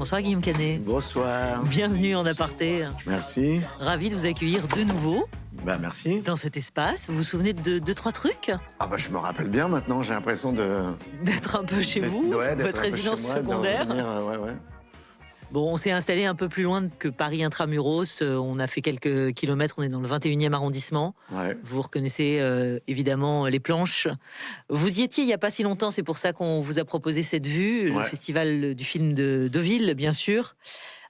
Bonsoir Guillaume Canet. Bonsoir. Bienvenue en aparté. Merci. Ravi de vous accueillir de nouveau. Merci. Dans cet espace. Vous vous souvenez de 2-3 trucs? Je me rappelle bien maintenant, j'ai l'impression d'être un peu chez vous, votre résidence secondaire. Ouais. Bon, on s'est installé un peu plus loin que Paris Intramuros. On a fait quelques kilomètres, on est dans le 21e arrondissement. Ouais. Vous reconnaissez évidemment les planches. Vous y étiez il n'y a pas si longtemps, c'est pour ça qu'on vous a proposé cette vue. Le festival du film de Deauville, bien sûr.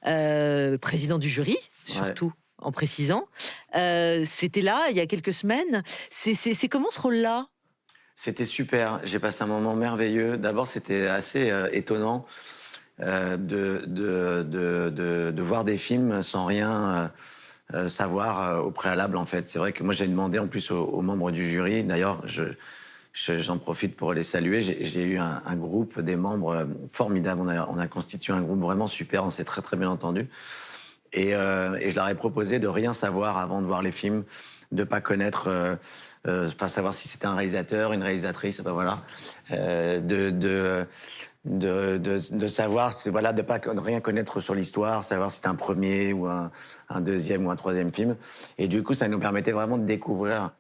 Président du jury, surtout. En précisant. C'était là, il y a quelques semaines. C'est comment ce rôle-là? C'était super. J'ai passé un moment merveilleux. D'abord, c'était assez étonnant de voir des films sans rien savoir au préalable, en fait. C'est vrai que moi, j'ai demandé en plus aux membres du jury. D'ailleurs, j'en profite pour les saluer. J'ai eu un groupe, des membres formidables. On a constitué un groupe vraiment super. On s'est très, très bien entendu. Et je leur ai proposé de rien savoir avant de voir les films, de pas connaître, pas savoir si c'était un réalisateur, une réalisatrice, voilà, de savoir, de pas rien connaître sur l'histoire, savoir si c'était un premier ou un deuxième ou un troisième film. Et du coup, ça nous permettait vraiment de découvrir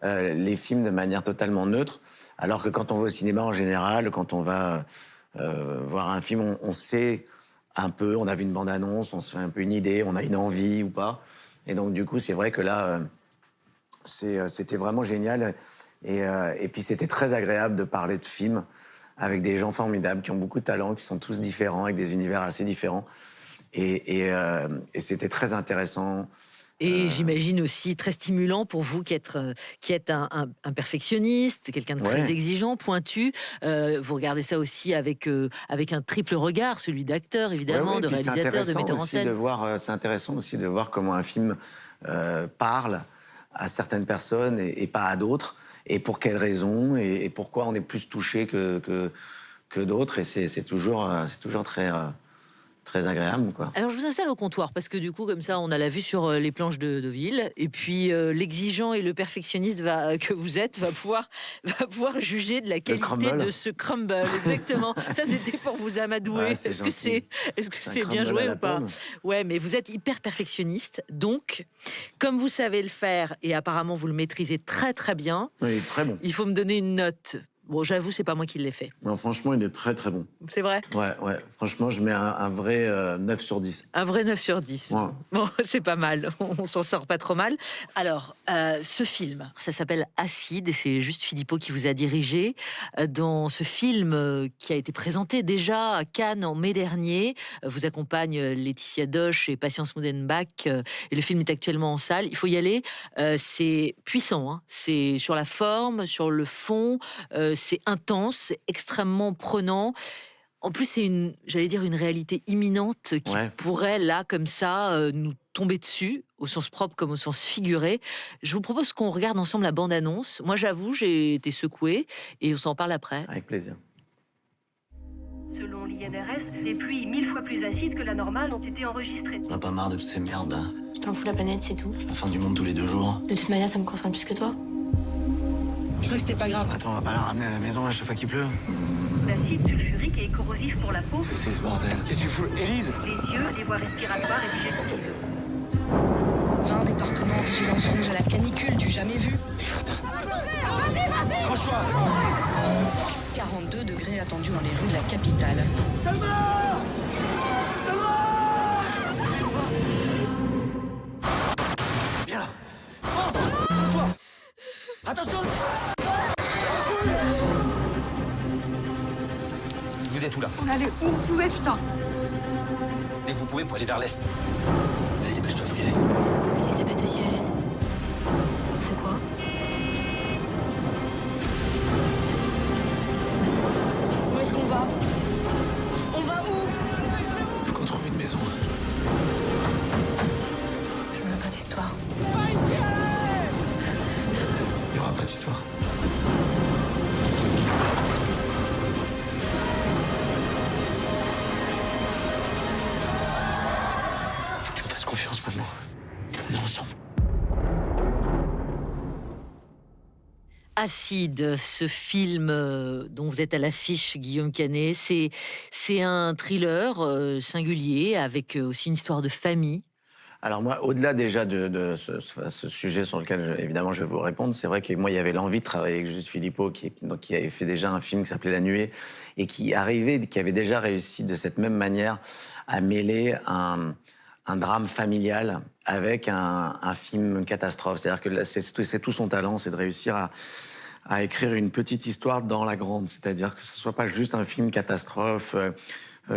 les films de manière totalement neutre, alors que quand on va au cinéma en général, quand on va voir un film, on sait un peu, on a vu une bande-annonce, on se fait un peu une idée, on a une envie ou pas. Et donc, du coup, c'est vrai que là, c'était vraiment génial. Et puis, c'était très agréable de parler de films avec des gens formidables qui ont beaucoup de talent, qui sont tous différents, avec des univers assez différents. Et c'était très intéressant. Et j'imagine aussi très stimulant pour vous qui êtes un perfectionniste, quelqu'un de très exigeant, pointu. Vous regardez ça aussi avec un triple regard, celui d'acteur évidemment, de réalisateur, de metteur en scène. C'est intéressant aussi de voir comment un film parle à certaines personnes et pas à d'autres, et pour quelles raisons, et pourquoi on est plus touché que d'autres. Et c'est toujours très agréable, quoi. Alors je vous installe au comptoir parce que du coup comme ça on a la vue sur les planches de Deauville, et puis l'exigeant et le perfectionniste que vous êtes va pouvoir juger de la qualité de ce crumble. Exactement. Ça c'était pour vous amadouer. Est-ce que c'est bien joué ou pas? Ouais, mais vous êtes hyper perfectionniste, donc comme vous savez le faire et apparemment vous le maîtrisez très très bien. Oui, très bon. Il faut me donner une note. Bon, j'avoue, c'est pas moi qui l'ai fait. Non, franchement, il est très très bon. C'est vrai? Ouais. Franchement, je mets un vrai 9 sur 10. Un vrai 9 sur 10. Ouais. Bon, c'est pas mal. On s'en sort pas trop mal. Alors, ce film, ça s'appelle Acide, et c'est juste Philippot qui vous a dirigé. Dans ce film qui a été présenté déjà à Cannes en mai dernier, vous accompagne Laetitia Doche et Patience Moudenbach, et le film est actuellement en salle. Il faut y aller. C'est puissant, hein. C'est sur la forme, sur le fond. C'est intense, c'est extrêmement prenant. En plus, c'est une réalité imminente qui pourrait, là, comme ça, nous tomber dessus, au sens propre comme au sens figuré. Je vous propose qu'on regarde ensemble la bande-annonce. Moi, j'avoue, j'ai été secouée, et on s'en parle après. Avec plaisir. Selon l'INRS, des pluies 1000 fois plus acides que la normale ont été enregistrées. On a pas marre de toutes ces merdes, là. Je t'en fous la planète, c'est tout. La fin du monde tous les 2 jours. De toute manière, ça me concerne plus que toi. Je croyais que c'était pas grave. Attends, on va pas la ramener à la maison à chaque fois qu'il pleut. L'acide sulfurique est corrosif pour la peau, C'est ce bordel. Qu'est-ce que tu fous, Élise? les yeux, les voies respiratoires et digestives. 20 départements en vigilance rouge à la canicule du jamais vu. Vas-y! Accroche-toi! 42 degrés attendus dans les rues de la capitale. Viens là! Attention! Vous êtes où là? On allait où vous pouvez, putain. Dès que vous pouvez, faut aller vers l'est. Allez, dépêche-toi, faut y aller. Mais si ça pète aussi à l'est, on fait quoi? Où est-ce qu'on va? On va où? Faut qu'on trouve une maison. Je veux pas d'histoire. Il y aura pas d'histoire. Faut que tu me fasses confiance maintenant. On est ensemble. Acide, ce film dont vous êtes à l'affiche, Guillaume Canet, c'est un thriller singulier avec aussi une histoire de famille. Alors moi, au-delà déjà de ce sujet sur lequel, évidemment, je vais vous répondre, c'est vrai que moi, il y avait l'envie de travailler avec Juste Philippot, qui avait fait déjà un film qui s'appelait La Nuée, et qui avait déjà réussi de cette même manière à mêler un drame familial avec un film catastrophe. C'est-à-dire que c'est tout son talent, c'est de réussir à écrire une petite histoire dans la grande. C'est-à-dire que ce ne soit pas juste un film catastrophe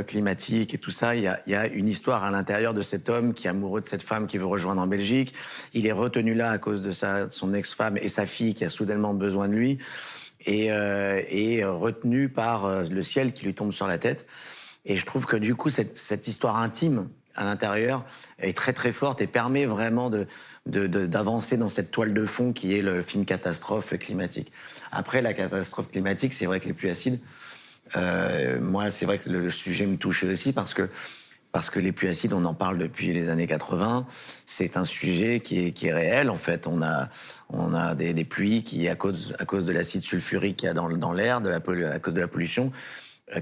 climatique et tout ça. Il y a une histoire à l'intérieur de cet homme qui est amoureux de cette femme qui veut rejoindre en Belgique. Il est retenu là à cause de son ex-femme et sa fille qui a soudainement besoin de lui et retenu par le ciel qui lui tombe sur la tête. Et je trouve que du coup, cette histoire intime à l'intérieur est très très forte et permet vraiment d'avancer dans cette toile de fond qui est le film catastrophe climatique. Après la catastrophe climatique, c'est vrai que les pluies acides, moi c'est vrai que le sujet me touche aussi parce que les pluies acides, on en parle depuis les années 80. C'est un sujet qui est réel en fait. On a des pluies qui, à cause de l'acide sulfurique qu'il y a dans l'air, à cause de la pollution,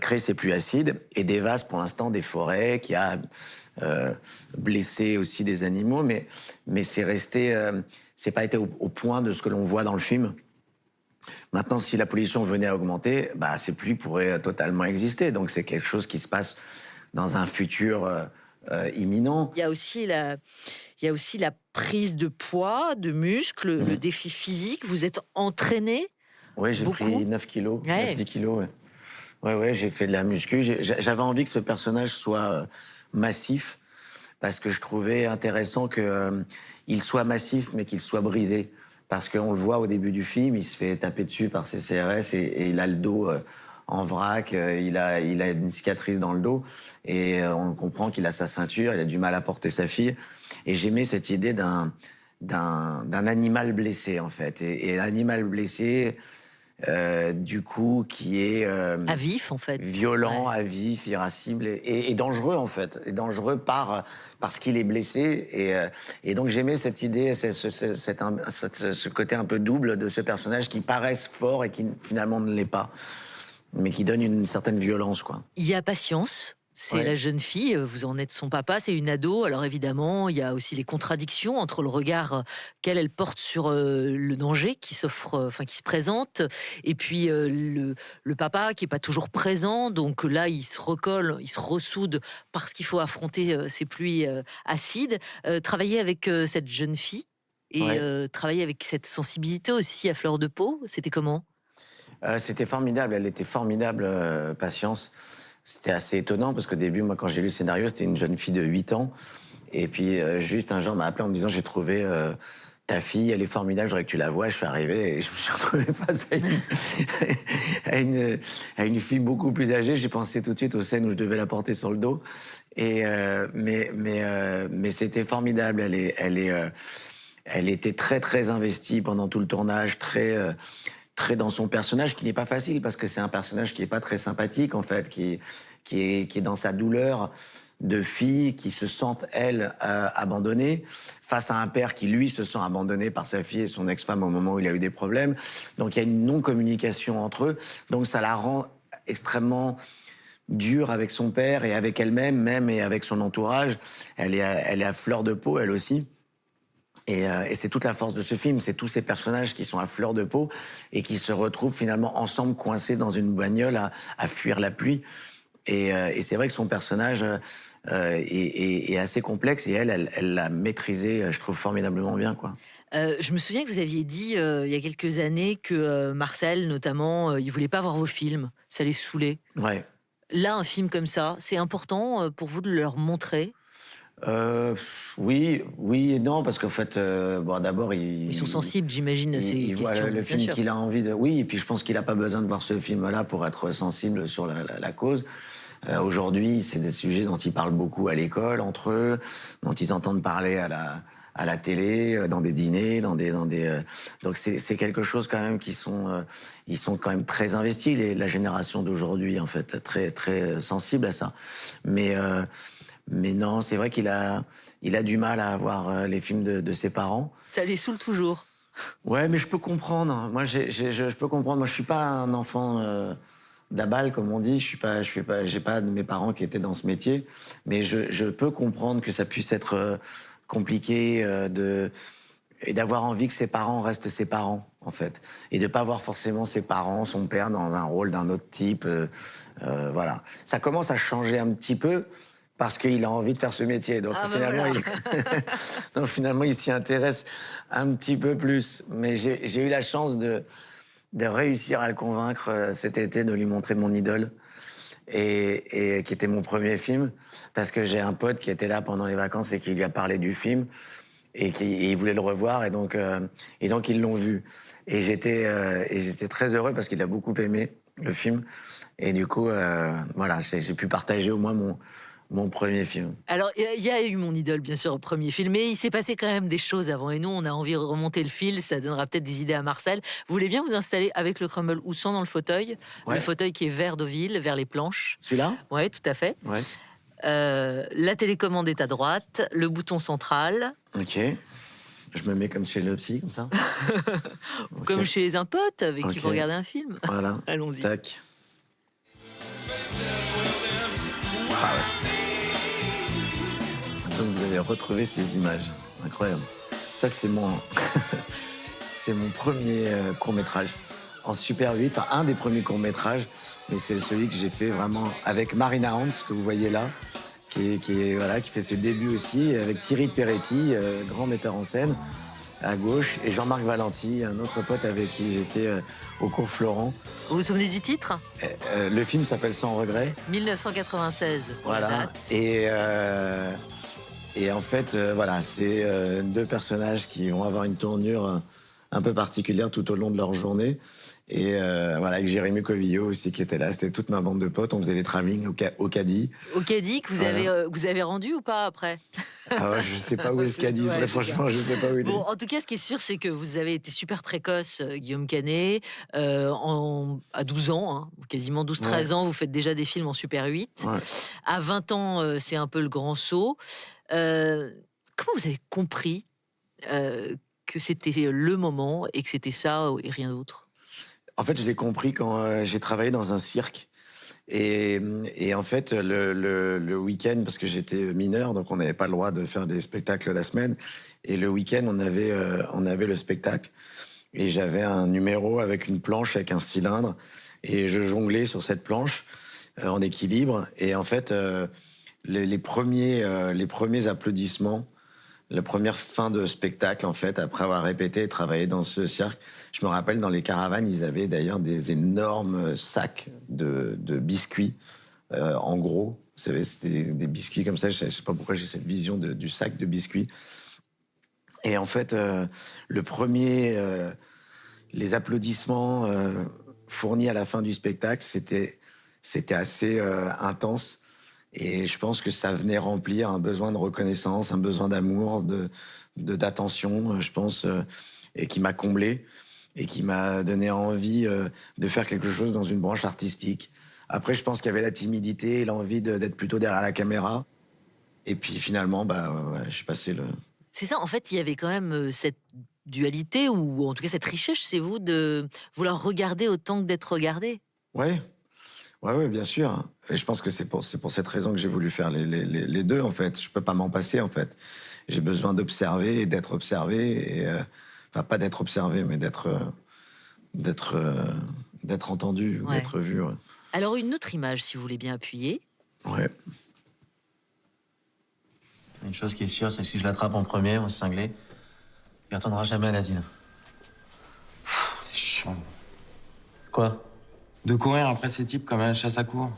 créent ces pluies acides et dévastent pour l'instant des forêts, qui a blessé aussi des animaux, mais c'est resté, c'est pas été au point de ce que l'on voit dans le film. Maintenant, si la pollution venait à augmenter, ces pluies pourraient totalement exister. Donc c'est quelque chose qui se passe dans un futur imminent. Il y a aussi la prise de poids, de muscles, le défi physique. Vous êtes entraîné? Oui, j'ai pris 9 kilos, ouais. 9-10 kilos. Ouais, j'ai fait de la muscu. J'avais envie que ce personnage soit massif, parce que je trouvais intéressant qu'il soit massif, mais qu'il soit brisé. Parce qu'on le voit au début du film, il se fait taper dessus par ses CRS et il a le dos en vrac, il a une cicatrice dans le dos, et on comprend qu'il a sa ceinture, il a du mal à porter sa fille. Et j'aimais cette idée d'un animal blessé, en fait. Et l'animal blessé, du coup, qui est à vif, en fait, violent, à vif, irascible et dangereux, en fait, et dangereux parce qu'il est blessé. Et donc j'aimais cette idée, ce côté un peu double de ce personnage qui paraisse fort et qui finalement ne l'est pas, mais qui donne une certaine violence, quoi. Il y a Patience. C'est la jeune fille, vous en êtes son papa, c'est une ado. Alors évidemment, il y a aussi les contradictions entre le regard qu'elle porte sur le danger qui s'offre, qui se présente, et puis le papa qui est pas toujours présent. Donc là, il se recolle, il se ressoude parce qu'il faut affronter ces pluies acides. Travailler avec cette jeune fille et travailler avec cette sensibilité aussi à fleur de peau, c'était comment? C'était formidable, elle était formidable, Patience. C'était assez étonnant parce qu'au début, moi, quand j'ai lu le scénario, c'était une jeune fille de 8 ans. Et puis, juste un jour, on m'a appelé en me disant « J'ai trouvé ta fille, elle est formidable, je voudrais que tu la vois. » Je suis arrivé et je me suis retrouvé face à une fille beaucoup plus âgée. J'ai pensé tout de suite aux scènes où je devais la porter sur le dos. Mais c'était formidable. Elle était très, très investie pendant tout le tournage, très dans son personnage, qui n'est pas facile, parce que c'est un personnage qui n'est pas très sympathique, en fait, qui est dans sa douleur de fille, qui se sent, elle, abandonnée, face à un père qui, lui, se sent abandonné par sa fille et son ex-femme au moment où il a eu des problèmes. Donc il y a une non-communication entre eux. Donc ça la rend extrêmement dure avec son père et avec elle-même, même, et avec son entourage. Elle est à fleur de peau, elle aussi. Et c'est toute la force de ce film, c'est tous ces personnages qui sont à fleur de peau et qui se retrouvent finalement ensemble coincés dans une bagnole à fuir la pluie. Et c'est vrai que son personnage est assez complexe et elle l'a maîtrisé, je trouve, formidablement bien, quoi. Je me souviens que vous aviez dit il y a quelques années que Marcel, notamment, il voulait pas voir vos films, ça les saoulait. Ouais. Là, un film comme ça, c'est important pour vous de leur montrer? Oui et non, parce qu'en fait, d'abord, Ils sont sensibles, j'imagine, à ces il voit questions. le bien film sûr. qu'il a envie de... Oui, et puis je pense qu'il n'a pas besoin de voir ce film-là pour être sensible sur la cause. Aujourd'hui, c'est des sujets dont ils parlent beaucoup à l'école, entre eux, dont ils entendent parler à la télé, dans des dîners, donc c'est quelque chose quand même ils sont quand même très investis, la génération d'aujourd'hui, en fait, très, très sensible à ça. Mais non, c'est vrai qu'il a du mal à voir les films de ses parents. Ça les saoule toujours. Ouais, mais je peux comprendre. Moi, je peux comprendre. Moi, je suis pas un enfant d'abal, comme on dit. J'ai pas de mes parents qui étaient dans ce métier. Mais je peux comprendre que ça puisse être compliqué et d'avoir envie que ses parents restent ses parents, en fait. Et de pas voir forcément ses parents, son père, dans un rôle d'un autre type. Voilà. Ça commence à changer un petit peu parce qu'il a envie de faire ce métier. Donc, donc finalement, il s'y intéresse un petit peu plus. Mais j'ai eu la chance de réussir à le convaincre cet été de lui montrer mon idole. Et qui était mon premier film. Parce que j'ai un pote qui était là pendant les vacances et qui lui a parlé du film. Et il voulait le revoir, et donc ils l'ont vu. Et j'étais très heureux parce qu'il a beaucoup aimé le film. Et du coup, voilà, j'ai pu partager au moins mon premier film. Alors, il y a eu mon idole, bien sûr, au premier film, mais il s'est passé quand même des choses avant. Et nous, on a envie de remonter le fil, ça donnera peut-être des idées à Marcel. Vous voulez bien vous installer avec le crumble ou sans dans le fauteuil? Ouais. Le fauteuil qui est vers Deauville, vers les planches. Celui-là? Oui, tout à fait. Ouais. La télécommande est à droite, le bouton central. Ok. Je me mets comme chez le psy, comme ça. Comme chez un pote avec qui Ok. vous regardez un film. Voilà. Allons-y. Tac. Ah ouais. Donc vous avez retrouvé ces images. Incroyable. Ça, c'est c'est mon premier court-métrage en Super 8. Enfin, un des premiers courts-métrages. Mais c'est celui que j'ai fait vraiment avec Marina Hans, que vous voyez là, qui fait ses débuts aussi, avec Thierry de Peretti, grand metteur en scène, à gauche, et Jean-Marc Valenti, un autre pote avec qui j'étais au cours Florent. Vous vous souvenez du titre? Le film s'appelle Sans regret. 1996. pour la Voilà. date. Et en fait, voilà, c'est deux personnages qui vont avoir une tournure un peu particulière tout au long de leur journée. Et voilà, avec Jérémy Covillo aussi qui était là. C'était toute ma bande de potes. On faisait des travelling au Caddie. Au Caddie, que vous avez rendu ou pas après? Ah ouais, je sais pas où est ce Caddie. Ouais, Franchement, je sais pas où il est. Bon, en tout cas, ce qui est sûr, c'est que vous avez été super précoce, Guillaume Canet. À 12 ans, hein, quasiment 12-13 ans, vous faites déjà des films en Super 8. Ouais. À 20 ans, c'est un peu le grand saut. Comment vous avez compris que c'était le moment et que c'était ça et rien d'autre? En fait, je l'ai compris quand j'ai travaillé dans un cirque. Et en fait, le week-end, parce que j'étais mineur, donc on n'avait pas le droit de faire des spectacles la semaine. Et le week-end, on avait le spectacle. Et j'avais un numéro avec une planche, avec un cylindre. Et je jonglais sur cette planche en équilibre. Et en fait, les premiers applaudissements, la première fin de spectacle, en fait, après avoir répété et travaillé dans ce cirque, je me rappelle, dans les caravanes, ils avaient d'ailleurs des énormes sacs de biscuits, en gros. Vous savez, c'était des biscuits comme ça. Je sais pas pourquoi j'ai cette vision du sac de biscuits. Et en fait, les applaudissements fournis à la fin du spectacle, c'était assez intense. Et je pense que ça venait remplir un besoin de reconnaissance, un besoin d'amour, d'attention, je pense, et qui m'a comblé et qui m'a donné envie de faire quelque chose dans une branche artistique. Après, je pense qu'il y avait la timidité et l'envie d'être plutôt derrière la caméra. Et puis finalement, je suis passé le... C'est ça, en fait, il y avait quand même cette dualité, ou en tout cas cette richesse chez vous, de vouloir regarder autant que d'être regardé. Ouais, bien sûr. Et je pense que c'est pour cette raison que j'ai voulu faire les deux, en fait. Je peux pas m'en passer, en fait. J'ai besoin d'observer et d'être observé. Et, enfin, pas d'être observé, mais d'être entendu, Ouais. d'être vu. Ouais. Alors, une autre image, si vous voulez bien appuyer. Ouais. Une chose qui est sûre, c'est que si je l'attrape en premier, on se cingler, il ne retournera jamais à l'asile. C'est chiant. Quoi? De courir après ces types comme à la chasse à courre.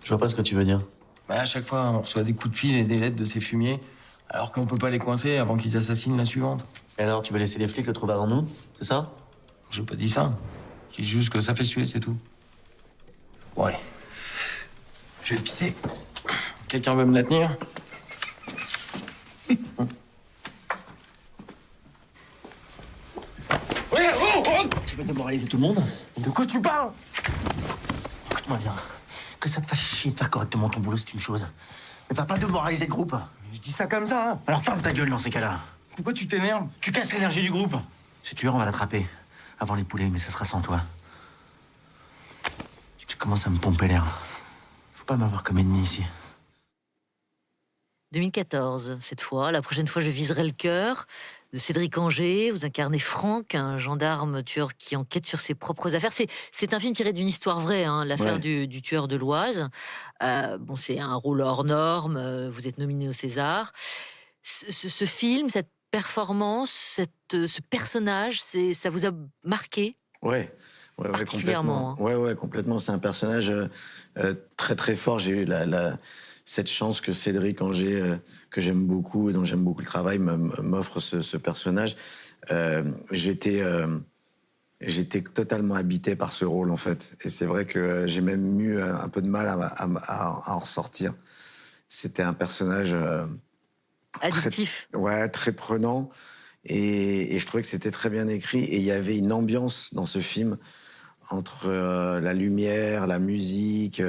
Je vois pas ce que tu veux dire. À chaque fois, on reçoit des coups de fil et des lettres de ces fumiers, alors qu'on peut pas les coincer avant qu'ils assassinent la suivante. Et alors, tu veux laisser les flics le trouver avant nous? C'est ça? J'ai pas dit ça. J'ai dit juste que ça fait suer, c'est tout. Ouais. Je vais pisser. Quelqu'un veut me la tenir? Ouais, oh! Tu veux démoraliser tout le monde? De quoi tu parles? Écoute-moi bien. Que ça te fasse chier de faire correctement ton boulot, c'est une chose. Mais va pas démoraliser le groupe. Je dis ça comme ça, hein. Alors ferme ta gueule dans ces cas-là. Pourquoi tu t'énerves? Tu casses l'énergie du groupe. Ce tueur, on va l'attraper. Avant les poulets, mais ça sera sans toi. Tu commences à me pomper l'air. Faut pas m'avoir comme ennemi ici. 2014, cette fois. La prochaine fois, je viserai le cœur de Cédric Angers. Vous incarnez Franck, un gendarme tueur qui enquête sur ses propres affaires. C'est un film tiré d'une histoire vraie, hein, l'affaire Ouais. du tueur de l'Oise. Bon, c'est un rôle hors norme. Vous êtes nominé au César. Ce film, cette performance, ce personnage, ça vous a marqué Ouais, ouais, particulièrement, complètement. Ouais, complètement. C'est un personnage très très fort. J'ai eu cette chance que Cédric Angers, que j'aime beaucoup et dont j'aime beaucoup le travail, m'offre ce personnage. J'étais totalement habité par ce rôle en fait. Et c'est vrai que j'ai même eu un peu de mal à en ressortir. C'était un personnage Addictif. très prenant. Et je trouvais que c'était très bien écrit. Et il y avait une ambiance dans ce film entre la lumière, la musique.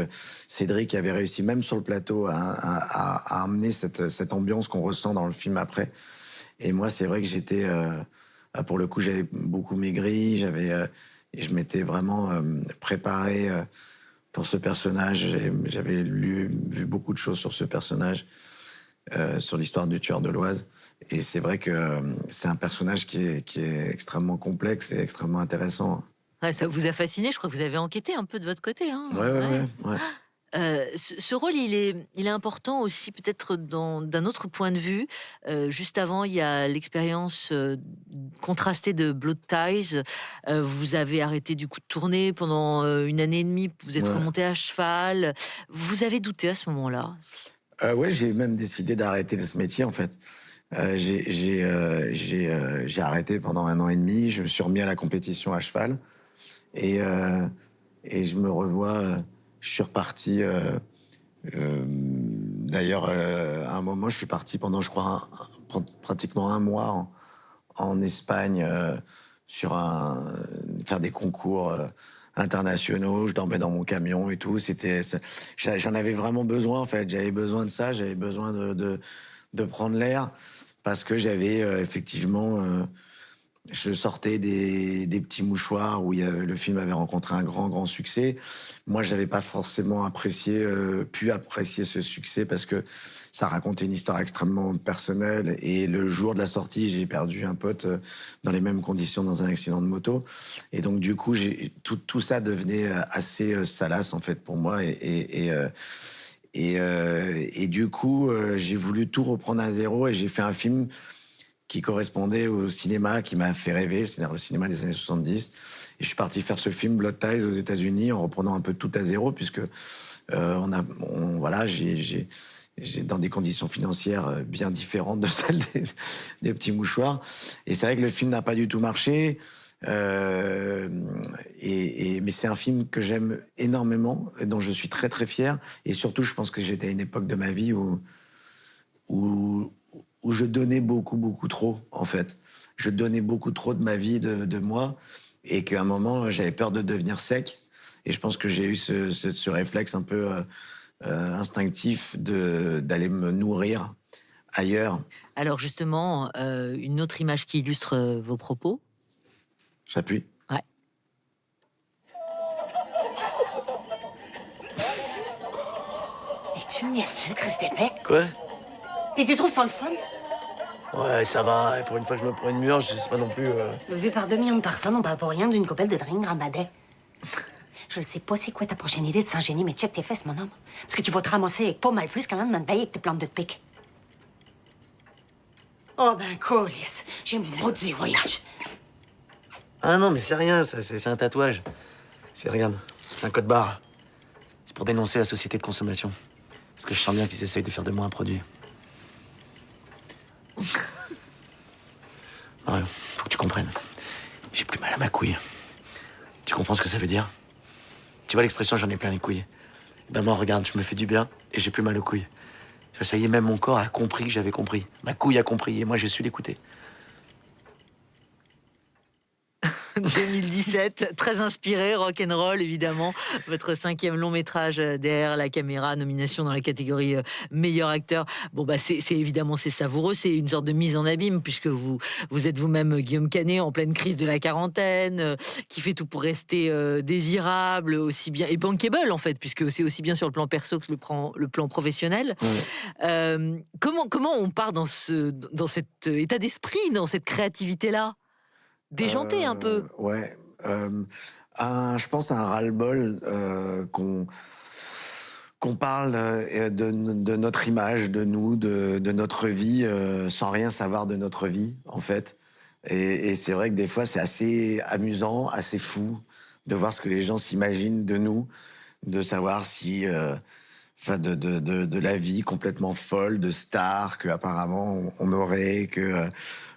Cédric avait réussi, même sur le plateau, à amener cette ambiance qu'on ressent dans le film après. Et moi, c'est vrai que j'étais... pour le coup, j'avais beaucoup maigri. Et je m'étais vraiment préparé pour ce personnage. J'avais vu beaucoup de choses sur ce personnage, sur l'histoire du tueur de l'Oise. Et c'est vrai que c'est un personnage qui est extrêmement complexe et extrêmement intéressant. Ouais, ça vous a fasciné. Je crois que vous avez enquêté un peu de votre côté. Hein. Ouais. Ce rôle, il est important aussi peut-être d'un autre point de vue. Juste avant, il y a l'expérience contrastée de Blood Ties. Vous avez arrêté du coup de tourner pendant une année et demie. Vous êtes Ouais. remonté à cheval. Vous avez douté à ce moment-là? Ouais, j'ai même décidé d'arrêter ce métier, en fait. J'ai arrêté pendant 1 an et demi. Je me suis remis à la compétition à cheval. Et je me revois... je suis reparti... d'ailleurs, à un moment, je suis parti pendant, je crois, pratiquement 1 mois en Espagne faire des concours internationaux. Je dormais dans mon camion et tout. J'en avais vraiment besoin, en fait. J'avais besoin de ça. J'avais besoin de prendre l'air parce que j'avais effectivement... je sortais des petits mouchoirs où le film avait rencontré un grand succès. Moi, j'avais pas forcément pu apprécier ce succès parce que ça racontait une histoire extrêmement personnelle. Et le jour de la sortie, j'ai perdu un pote dans les mêmes conditions dans un accident de moto. Et donc, du coup, tout ça devenait assez salace, en fait, pour moi. Et du coup, j'ai voulu tout reprendre à zéro et j'ai fait un film qui correspondait au cinéma, qui m'a fait rêver, c'est-à-dire le cinéma des années 70. Et je suis parti faire ce film Blood Ties aux États-Unis en reprenant un peu tout à zéro, puisque j'ai dans des conditions financières bien différentes de celles des petits mouchoirs. Et c'est vrai que le film n'a pas du tout marché. Mais c'est un film que j'aime énormément, et dont je suis très très fier. Et surtout, je pense que j'étais à une époque de ma vie où je donnais beaucoup trop, en fait. Je donnais beaucoup trop de ma vie, de moi, et qu'à un moment, j'avais peur de devenir sec. Et je pense que j'ai eu ce réflexe un peu instinctif d'aller me nourrir ailleurs. Alors justement, une autre image qui illustre vos propos. J'appuie. Ouais. Et tu me niaises-tu, Chris d'épée? Quoi? Et tu trouves ça le fun? Ouais, ça va. Et pour une fois que je me prends une mûre, je sais pas non plus... Vu par 2 millions de personnes, on parle pour rien d'une coupelle de drink grand badet. Je ne sais pas c'est quoi ta prochaine idée de s'ingénier, mais check tes fesses, mon homme. Parce que tu vas te ramasser avec pas mal plus qu'un lendemain de veille avec tes plantes de pique. Oh ben, colis, j'ai mon maudit voyage. Ah non, mais c'est rien, c'est un tatouage. Regarde, c'est un code barre. C'est pour dénoncer la société de consommation. Parce que je sens bien qu'ils essayent de faire de moi un produit. Ouais, faut que tu comprennes. J'ai plus mal à ma couille. Tu comprends ce que ça veut dire? Tu vois l'expression j'en ai plein les couilles? Ben moi, regarde, je me fais du bien et j'ai plus mal aux couilles. Ça y est, même mon corps a compris que j'avais compris. Ma couille a compris et moi, j'ai su l'écouter. 2017, très inspiré, rock'n'roll évidemment. Votre 5e long métrage derrière la caméra, nomination dans la catégorie meilleur acteur. Bon bah c'est évidemment c'est savoureux, c'est une sorte de mise en abîme puisque vous êtes vous-même Guillaume Canet en pleine crise de la quarantaine, qui fait tout pour rester désirable aussi bien et bankable en fait, puisque c'est aussi bien sur le plan perso que le plan professionnel. Ouais. Comment on part dans cet état d'esprit, dans cette créativité-là? Déjanté un peu. Ouais. Je pense à un ras-le-bol qu'on parle de notre image, de nous, de notre vie, sans rien savoir de notre vie, en fait. Et c'est vrai que des fois, c'est assez amusant, assez fou de voir ce que les gens s'imaginent de nous, de savoir si... de la vie complètement folle, de stars qu'apparemment on aurait,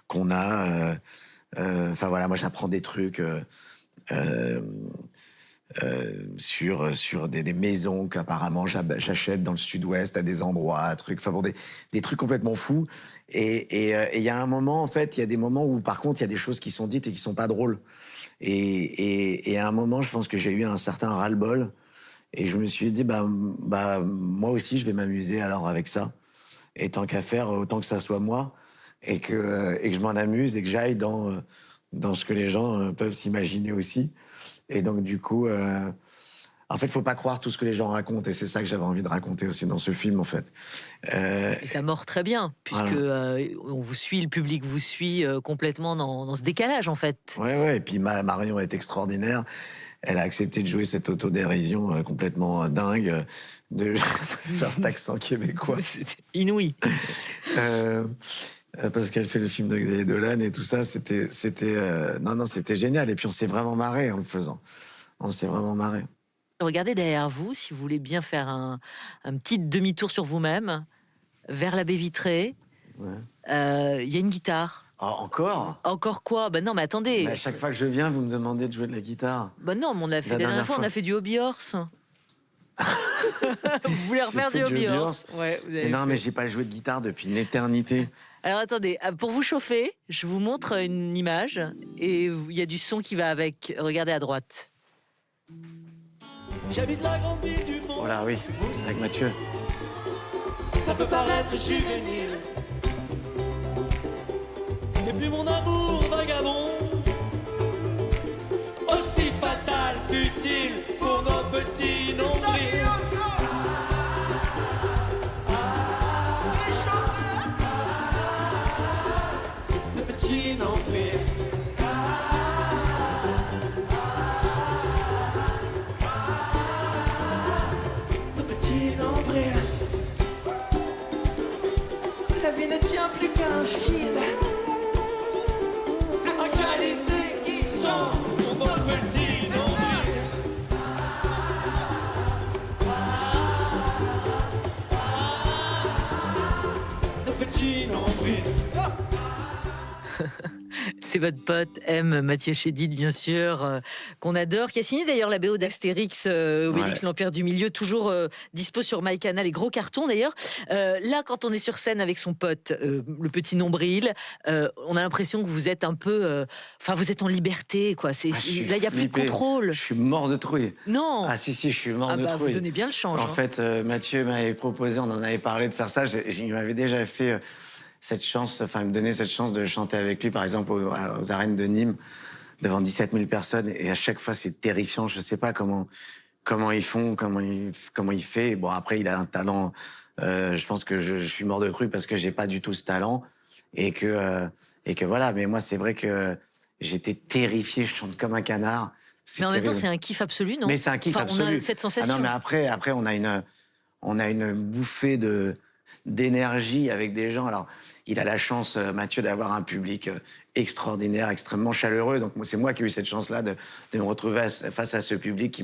qu'on a... Enfin voilà, moi j'apprends des trucs sur des maisons qu'apparemment j'achète dans le sud-ouest à des endroits, enfin bon, des trucs complètement fous. Et il y a un moment, en fait, il y a des moments où par contre il y a des choses qui sont dites et qui sont pas drôles. Et à un moment, je pense que j'ai eu un certain ras-le-bol et je me suis dit bah moi aussi je vais m'amuser alors avec ça. Et tant qu'à faire, autant que ça soit moi. Et que je m'en amuse et que j'aille dans ce que les gens peuvent s'imaginer aussi. Et donc, du coup, en fait, faut pas croire tout ce que les gens racontent. Et c'est ça que j'avais envie de raconter aussi dans ce film, en fait. Et ça mord très bien, puisque voilà. On vous suit, le public vous suit complètement dans ce décalage, en fait. Ouais. Et puis Marion est extraordinaire. Elle a accepté de jouer cette autodérision complètement dingue, de faire cet accent québécois. Inouï. Parce qu'elle fait le film de Xavier Dolan et tout ça, c'était génial. Et puis on s'est vraiment marré en le faisant. On s'est vraiment marré. Regardez derrière vous, si vous voulez bien faire un petit demi-tour sur vous-même, vers la baie vitrée. Il y a une guitare. Oh, encore ? Encore quoi ? Ben non, mais attendez. À chaque fois que je viens, vous me demandez de jouer de la guitare. Ben non, mais on a fait la dernière fois, on a fait du hobby horse. Vous voulez refaire du hobby horse ? Ouais, mais non, mais j'ai pas joué de guitare depuis une éternité. Alors attendez, pour vous chauffer, je vous montre une image et il y a du son qui va avec. Regardez à droite. J'habite la grande ville du monde. Voilà, oui, avec Mathieu. Ça peut paraître juvénile, mais plus mon amour vagabond. Aussi fatal fut-il pour nos petits nombrils. Petit nombril. Le petit nombril. La vie ne tient plus qu'un fil. Un calice déguisant mon petit nombril. Le petit nombril. C'est votre pote M, Mathieu Chédid, bien sûr, qu'on adore, qui a signé d'ailleurs la BO d'Astérix, Obélix, l'Empire du Milieu, toujours dispo sur MyCanal, et gros carton d'ailleurs. Là, quand on est sur scène avec son pote, le petit nombril, on a l'impression que vous êtes un peu... Enfin, vous êtes en liberté, quoi. Là, il n'y a plus de contrôle. Je suis mort de trouille. Non. Ah si, je suis mort de trouille. Vous donnez bien le change. En fait, Mathieu m'avait proposé, on en avait parlé de faire ça. Il m'avait déjà fait... cette chance, enfin, me donner cette chance de chanter avec lui, par exemple, aux arènes de Nîmes, devant 17 000 personnes. Et à chaque fois, c'est terrifiant. Je sais pas comment ils font, comment il fait. Bon, après, il a un talent. Je pense que je suis mort de crue parce que j'ai pas du tout ce talent. Et que voilà. Mais moi, c'est vrai que j'étais terrifié. Je chante comme un canard. Mais en même temps, c'est un kiff absolu, non ? Mais c'est un kiff absolu. On a cette sensation. Ah non, mais après, on a une bouffée d'énergie avec des gens. Alors, il a la chance, Mathieu, d'avoir un public extraordinaire, extrêmement chaleureux. Donc, c'est moi qui ai eu cette chance-là de me retrouver face à ce public qui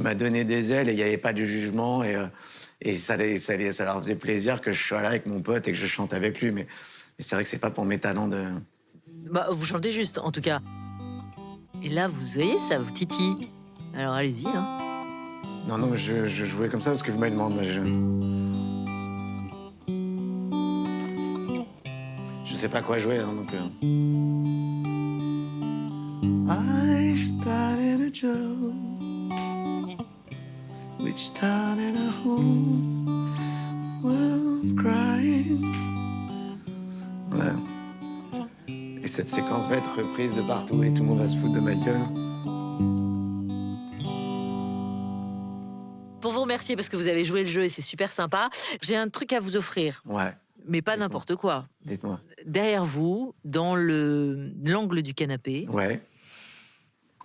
m'a donné des ailes et il n'y avait pas de jugement. Et ça leur faisait plaisir que je sois là avec mon pote et que je chante avec lui. Mais c'est vrai que c'est pas pour mes talents de... Bah, vous chantez juste, en tout cas. Et là, vous voyez, ça vous titille. Alors, allez-y, hein. Non, je jouais comme ça parce que vous m'avez demandé. Je sais pas quoi jouer, hein, donc... I started a joke, which started a whole world crying. Ouais. Et cette séquence va être reprise de partout et tout le monde va se foutre de ma gueule. Pour vous remercier parce que vous avez joué le jeu et c'est super sympa, j'ai un truc à vous offrir. Ouais, Mais pas n'importe quoi. dites-moi. Derrière vous, dans l'angle du canapé. Ouais.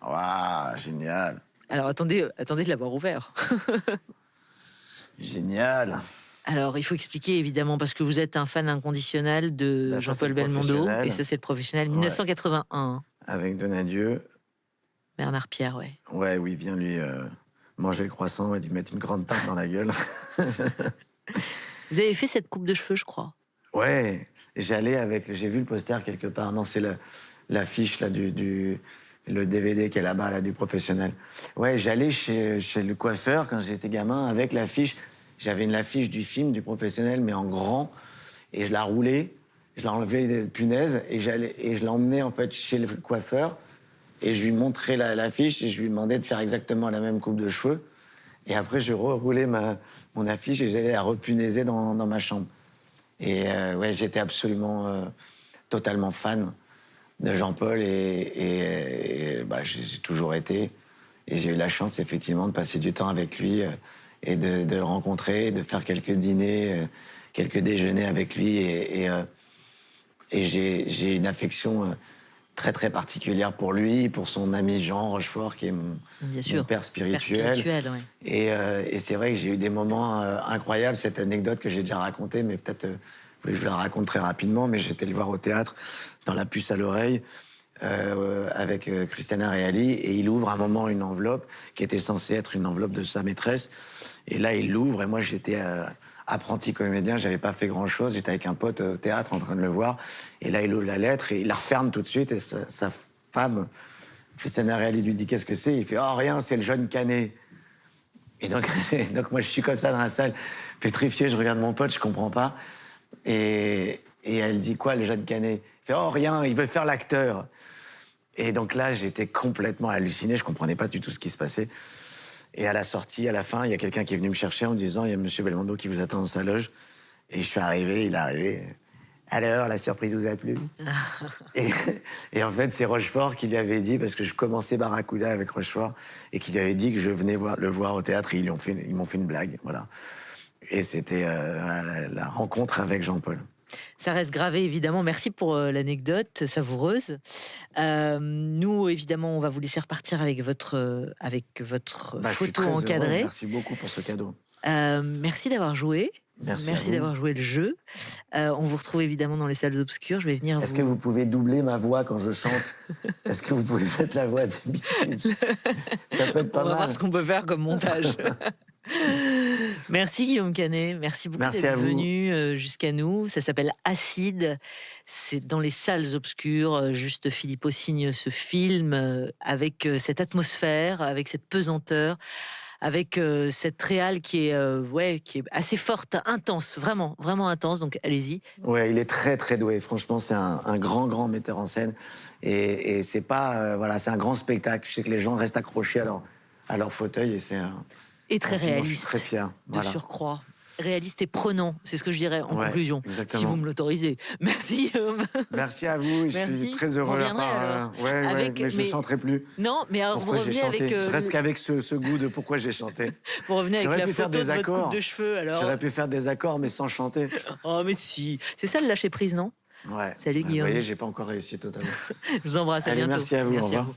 Waouh, génial. Alors attendez de l'avoir ouvert. Génial. Alors il faut expliquer évidemment parce que vous êtes un fan inconditionnel de Bah, ça, c'est Jean-Paul le Belmondo professionnel. et ça c'est le professionnel. Ouais. 1981. Avec Donadieu. Bernard Pierre, ouais. Ouais, où il vient lui manger le croissant et lui mettre une grande tarte dans la gueule. Vous avez fait cette coupe de cheveux, je crois. Ouais, j'ai vu le poster quelque part. Non, c'est l'affiche là le DVD qui est là-bas là du professionnel. Ouais, j'allais chez le coiffeur quand j'étais gamin avec l'affiche. J'avais l'affiche du film du professionnel mais en grand et je la roulais, je l'enlevais les punaises et je l'emmenais en fait chez le coiffeur et je lui montrais l'affiche et je lui demandais de faire exactement la même coupe de cheveux. Et après je reroulais mon affiche et j'allais la repunaiser dans ma chambre. Et ouais, j'étais absolument totalement fan de Jean-Paul et bah, j'ai toujours été. Et j'ai eu la chance, effectivement, de passer du temps avec lui et de le rencontrer, de faire quelques dîners, quelques déjeuners avec lui. Et j'ai une affection très, très particulière pour lui, pour son ami Jean Rochefort, qui est mon père spirituel. Ouais. Et c'est vrai que j'ai eu des moments incroyables. Cette anecdote que j'ai déjà racontée, mais peut-être je la raconte très rapidement, mais j'étais le voir au théâtre, dans La puce à l'oreille, avec Christiana Reali, et il ouvre à un moment une enveloppe qui était censée être une enveloppe de sa maîtresse. Et là, il l'ouvre, et moi, j'étais apprenti comédien, j'avais pas fait grand-chose, j'étais avec un pote au théâtre en train de le voir, et là, il ouvre la lettre, et il la referme tout de suite, et sa femme, Christiana Reali, lui dit « Qu'est-ce que c'est ?» Il fait « Oh, rien, c'est le jeune Canet. » Et donc, moi, je suis comme ça dans la salle, pétrifié, je regarde mon pote, je comprends pas. Et elle dit quoi, le jeune Canet? Il fait « Oh, rien, il veut faire l'acteur. » Et donc là, j'étais complètement halluciné, je comprenais pas du tout ce qui se passait. Et à la sortie, à la fin, il y a quelqu'un qui est venu me chercher en me disant « Il y a monsieur Belmondo qui vous attend dans sa loge. » Et je suis arrivé, il est arrivé. « Alors, la surprise vous a plu ?» et en fait, c'est Rochefort qui lui avait dit, parce que je commençais Barracuda avec Rochefort, et qui lui avait dit que je venais le voir au théâtre, et ils m'ont fait une blague, voilà. Et c'était la rencontre avec Jean-Paul. Ça reste gravé, évidemment. Merci pour l'anecdote savoureuse. Nous, évidemment, on va vous laisser repartir avec votre photo encadrée. Merci beaucoup pour ce cadeau. Merci d'avoir joué. Merci d'avoir joué le jeu. On vous retrouve évidemment dans les salles obscures. Je vais venir. Est-ce que vous pouvez doubler ma voix quand je chante? Est-ce que vous pouvez mettre la voix de Beatles? Ça peut être pas mal. On va voir ce qu'on peut faire comme montage. Merci Guillaume Canet, merci beaucoup d'être venu jusqu'à nous. Ça s'appelle Acide, c'est dans les salles obscures. Juste Philippot signe ce film avec cette atmosphère, avec cette pesanteur, avec cette réal qui est assez forte, intense, vraiment, vraiment intense. Donc allez-y. Ouais, il est très très doué. Franchement, c'est un grand metteur en scène et c'est pas c'est un grand spectacle. Je sais que les gens restent accrochés à leur fauteuil et c'est et très réaliste. Je suis très fier. De surcroît. Réaliste et prenant, c'est ce que je dirais en conclusion, exactement. Si vous me l'autorisez. Merci Guillaume. Merci à vous, je suis très heureux. Mais je ne chanterai plus. Non, mais alors pourquoi vous revenez avec... Je reste qu'avec ce goût de pourquoi j'ai chanté. Vous revenez avec la photo de votre coupe de cheveux, alors. J'aurais pu faire des accords, mais sans chanter. Oh, mais si. C'est ça le lâcher prise, non? Ouais. Salut Guillaume. Vous voyez, j'ai pas encore réussi totalement. Je vous embrasse, à bientôt. Merci à vous, au revoir.